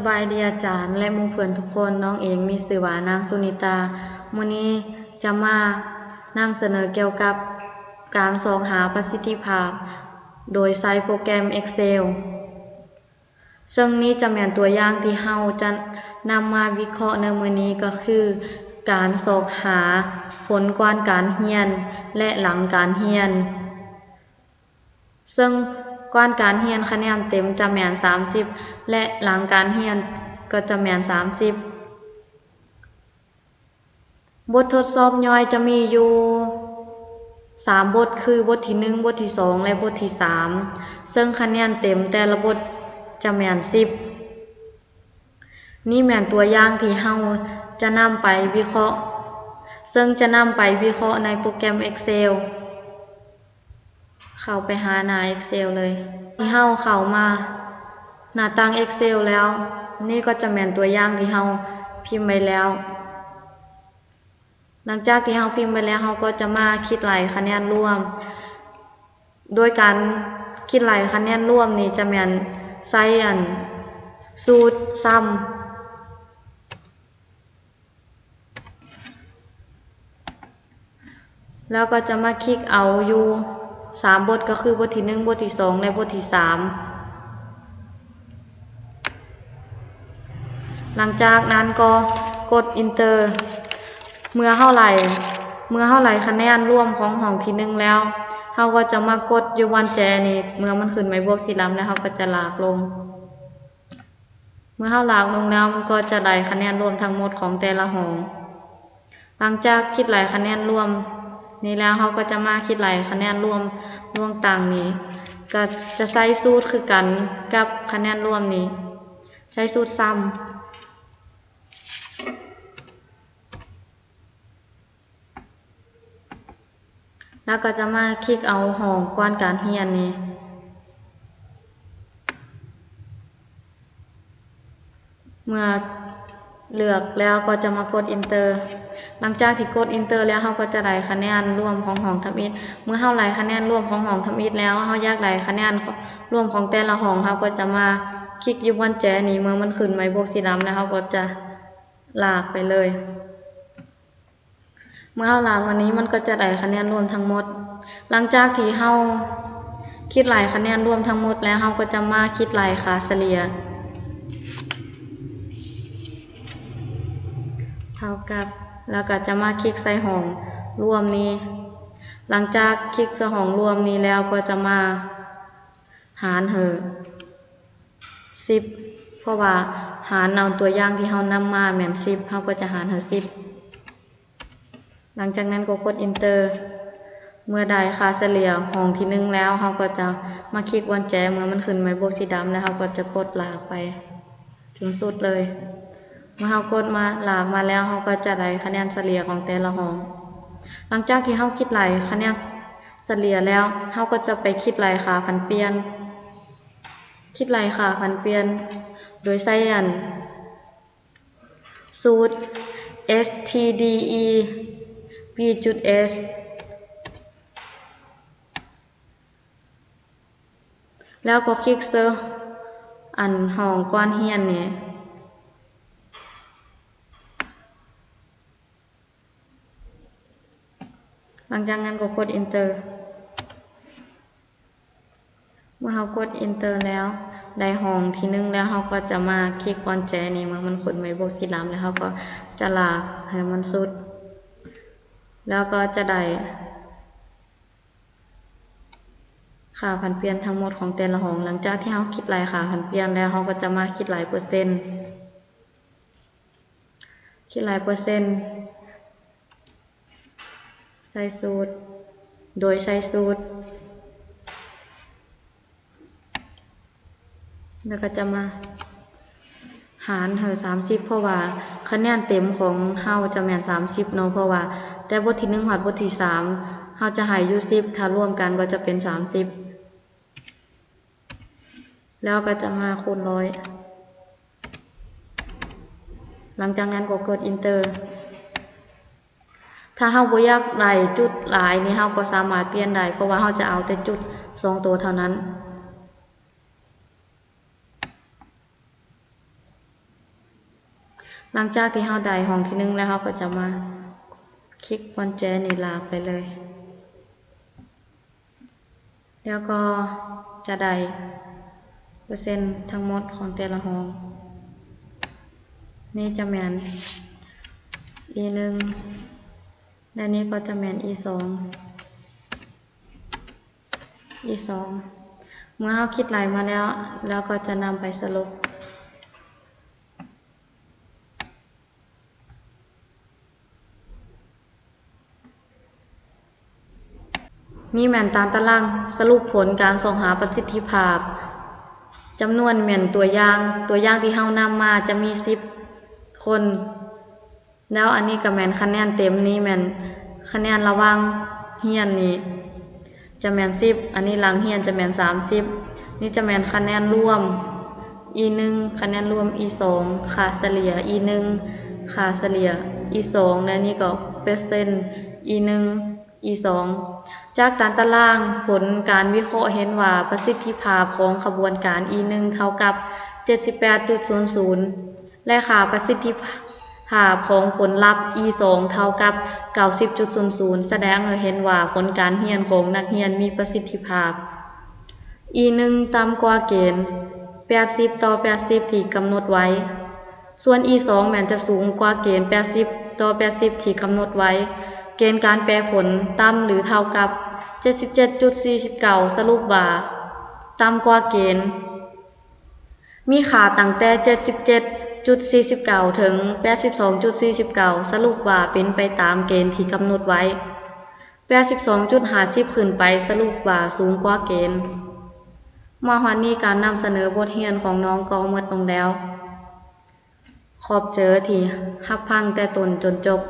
บายดีอาจารย์และหมู่เพื่อนทุกคนน้องเองมีชื่อว่านางสุนิตามื้อนี้จะมานำเสนอเกี่ยวกับการสอบหาประสิทธิภาพโดยใช้โปรแกรม Excel ซึ่งนี้จะแม่นตัวอย่างที่เฮาจะนำมาวิเคราะห์ในมื้อนี้ก็คือการสอบหาผลก่อนการเรียนและหลังการเรียนซึ่งก่อนการเรียนคะแนนเต็มจะแม่น30และหลังการเรียนก็จะแม่น30บททดสอบย่อยจะมีอยู่3บทคือบทที่1บทที่2และบทที่3ซึ่งคะแนนเต็มแต่ละบทจะแม่น10นี่แม่นตัวอย่างที่เฮาจะนำไปวิเคราะห์ซึ่งจะนำไปวิเคราะห์ในโปรแกรม Excel เข้าไปหาหน้า Excel เลยที่เฮาเข้ามาหน้าตั้ง Excel แล้วนี่ก็จะแม่นตัวอย่างที่เฮาพิมพ์ไว้แล้วหลังจากที่เฮาพิมพ์ไปแล้วเฮาก็จะมาคิดรายคะแนนรวมโดยการคิดรายคะแนนรวมนี่จะแม่นใช้สูตรซ้ำแล้วก็จะมาคลิกเอาอยู่3บทก็คือบทที่1บทที่2และบทที่3หลังจากนั้นก็กด Enter เมื่อเฮาไล่คะแนนรวมของห้องที่1แล้วเฮาก็จะมากดอยู่บนแจนี่เมื่อมันขึ้นไม้บวกสีดำแล้วเฮาก็จะลากลงเมื่อเฮาลากลงแล้วมันก็จะได้คะแนนรวมทั้งหมดของแต่ละห้องหลังจากคิดรายคะแนนรวมนี่แล้วเฮาก็จะมาคิดรายคะแนนรวมต่างนี้ก็จะใช้สูตรคือกันกับคะแนนรวมนี้ใช้สูตรซ้ำแล้วก็จะมาคลิกเอาห้องก่อนการเรียนนี้เมื่อเลือกแล้วก็จะมากด Enter หลังจากที่กด Enter แล้วเราก็จะได้คะแนนรวมของห้องทำอิฐเมื่อเราไล่คะแนนรวมของห้องทำอิฐแล้วเราอยากได้คะแนนรวมของแต่ละห้องเราก็จะมาคลิกอยู่บนแจนี้เมื่อมันขึ้นไม้บวกสีดำแล้วเราก็จะลากไปเลยเมื่อเราลากวันนี้มันก็จะได้คะแนนรวมทั้งหมดหลังจากที่เราคิดรายคะแนนรวมทั้งหมดแล้วเราก็จะมาคิดรายค่าเฉลี่ยเท่ากับแล้วก็จะมาคลิกใส่ห้องรวมนี้หลังจากคลิกใส่ห้องรวมนี้แล้วก็จะมาหาร10เพราะว่าหารเอาตัวอย่างที่เรานำมาแม่น10เราก็จะหาร10หลังจากนั้นก็กด Enter เมื่อได้ค่าเฉลี่ยห้องที่1แล้วเราก็จะมาคลิกบนแจเมื่อมันขึ้นไม้บวกสีดำแล้วเราก็จะกดลากไปถึงสุดเลยเมื่อเรากดมาลากมาแล้วเราก็จะได้คะแนนเฉลี่ยของแต่ละห้องหลังจากที่เราคิดรายคะแนนเฉลี่ยแล้วเราก็จะไปคิดรายค่าผันเปลี่ยนโดยใช้สูตร stde p.s แล้วก็คลิกเซอร์ห้องก่อนเรียนนี่หลังจากนั้นก็กด Enter เมื่อเรากด Enter แล้วได้ห้องที่1แล้วเราก็จะมาคลิกบนแจนี้เมื่อมันขึ้นไม้บวกสีดำแล้วเราก็จะลากให้มันสุดแล้วก็จะได้ค่าผันเปลี่ยนทั้งหมดของแต่ละห้องหลังจากที่เราคิดรายค่าผันเปลี่ยนแล้วเราก็จะมาคิดรายเปอร์เซ็นต์ใช้สูตรโดยใช้สูตรแล้วก็จะมาหาร30เพราะว่าคะแนนเต็มของเฮาจะแม่น30เนาะเพราะว่าแต่บทที่1ฮอดบทที่3เฮาจะให้อยู่10ถ้ารวมกันก็จะเป็น30แล้วก็จะมาคูณ100หลังจากนั้นก็กด Enter ถ้าเฮาบ่อยากได้จุดหลายนี่เฮาก็สามารถเปลี่ยนได้เพราะว่าเฮาจะเอาแต่จุด2ตัวเท่านั้น หลังจากที่เฮาได้ห้องที่1แล้วเฮาก็จะมาคลิกกุญแจนี่ลากไปเลย แล้วก็จะได้เปอร์เซ็นต์ทั้งหมดของแต่ละห้องนี่จะแม่น E1 และนี้ก็จะแม่น E2 เมื่อเราคิดไหลมาแล้วก็จะนำไปสรุปมีแม่นตามตารางสรุปผลการส่องหาประสิทธิภาพจำนวนแม่นตัวอย่างที่เฮานำมาจะมี10คนแล้วอันนี้ก็แม่นคะแนนเต็มนี้แม่นคะแนนระหว่างเรียนนี่จะแม่น10อันนี้หลังเรียนจะแม่น30นี่จะแม่นคะแนนรวม E1 คะแนนรวม E2 ค่าเฉลี่ย E1 ค่าเฉลี่ย E2 และนี่ก็เปอร์เซ็นต์ E1 E2 จากตารางผลการวิเคราะห์เห็นว่าประสิทธิภาพของขบวนการ E1 เท่ากับ 78.00 และค่าประสิทธิภาพของผลลัพธ์ E2 เท่ากับ 90.00 แสดงให้เห็นว่าผลการเรียนของนักเรียนมีประสิทธิภาพ E1 ต่ำกว่าเกณฑ์ 80/80 ที่กำหนดไว้ส่วน E2 แม้นจะสูงกว่าเกณฑ์ 80/80 ที่กำหนดไว้เกณฑ์การแปรผลต่ำหรือเท่ากับ 77.49 สรุปว่าต่ำกว่าเกณฑ์มีค่าตั้งแต่ 77.49 ถึง 82.49 สรุปว่าเป็นไปตามเกณฑ์ที่กำหนดไว้ 82.50 ขึ้นไปสรุปว่าสูงกว่าเกณฑ์มาฮอดนี้การนำเสนอบทเรียนของน้องก็หมดลงแล้วขอบเจอที่รับฟังแต่ต้นจนจบ